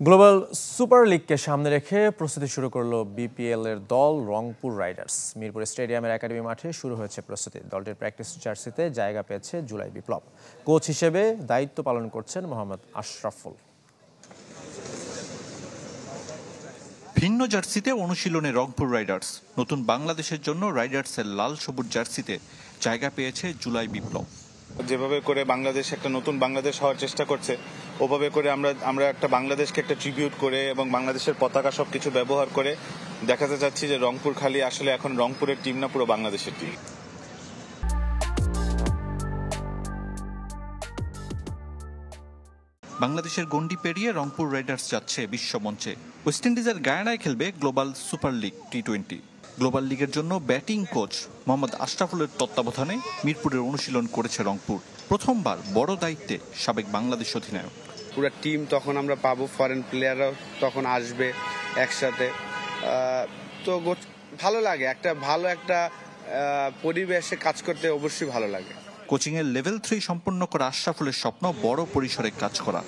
Global super লিগকে সামনে রেখে প্রস্তুতি শুরু করলো বিপিএল এর দল রংপুর রাইডার্স। মিরপুর স্টেডিয়ামের একাডেমি মাঠে শুরু হয়েছে প্রস্তুতি। দলটির প্র্যাকটিস জার্সিতে জায়গা পেয়েছে জুলাই বিপ্লব। কোচ হিসেবে দায়িত্ব পালন করছেন মোহাম্মদ আশরাফুল। ভিন্ন জার্সিতে অনুশীলনে রংপুর রাইডার্স। নতুন বাংলাদেশের জন্য রাইডার্সের লাল সবুজ জার্সিতে জায়গা পেয়েছে জুলাই বিপ্লব। যেভাবে করে বাংলাদেশ একটা নতুন বাংলাদেশ হওয়ার চেষ্টা করছে, ওভাবে করে আমরা একটা বাংলাদেশকে একটা ট্রিবিউট করে এবং বাংলাদেশের পতাকা সবকিছু ব্যবহার করে দেখাতে চাচ্ছি যে রংপুর খালি আসলে এখন রংপুরের টিম না, পুরো বাংলাদেশের টিম। বাংলাদেশের গণ্ডি পেরিয়ে রংপুর রাইডার্স যাচ্ছে বিশ্বমঞ্চে। ওয়েস্ট ইন্ডিজের গায়ানায় খেলবে global super league T20. Global লিগের জন্য ব্যাটিং কোচ মোহাম্মদ আশরাফুলের তত্ত্বাবধানে মিরপুরের অনুশীলন করেছে রংপুর। প্রথমবার বড় দায়িত্বে সাবেক বাংলাদেশ অধিনায়ক। পুরো টিম তখন আমরা পাবো, ফরেন প্লেয়াররাও তখন আসবে একসাথে। তো ভালো লাগে, ভালো একটা পরিবেশে কাজ করতে অবশ্যই ভালো লাগে। কোচিংয়ের লেভেল 3 সম্পন্ন করা আশরাফুলের স্বপ্ন বড় পরিসরে কাজ করা।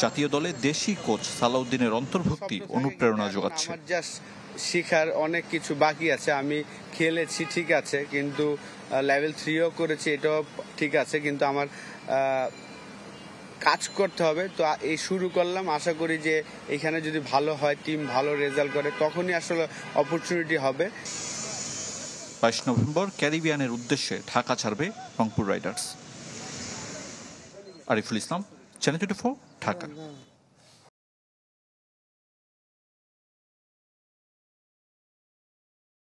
জাতীয় দলে দেশি কোচ সালাউদ্দিনের অন্তর্ভুক্তি অনুপ্রেরণা যোগাচ্ছে। আমার জাস্ট শেখার অনেক কিছু বাকি আছে। আমি খেলেছি ঠিক আছে, কিন্তু লেভেল 3ও করেছি, এটাও ঠিক আছে, কিন্তু আমার কাজ করতে হবে। তো এই শুরু করলাম, আশা করি যে এখানে যদি ভালো হয়, টিম ভালো রেজাল্ট করে, তখনই আসলে অপরচুনিটি হবে। 22 নভেম্বর ক্যারিবিয়ানের উদ্দেশ্যে ঢাকা ছাড়বে রংপুর রাইডার্স। আরিফুল ইসলাম, চ্যানেল 24, ঢাকা।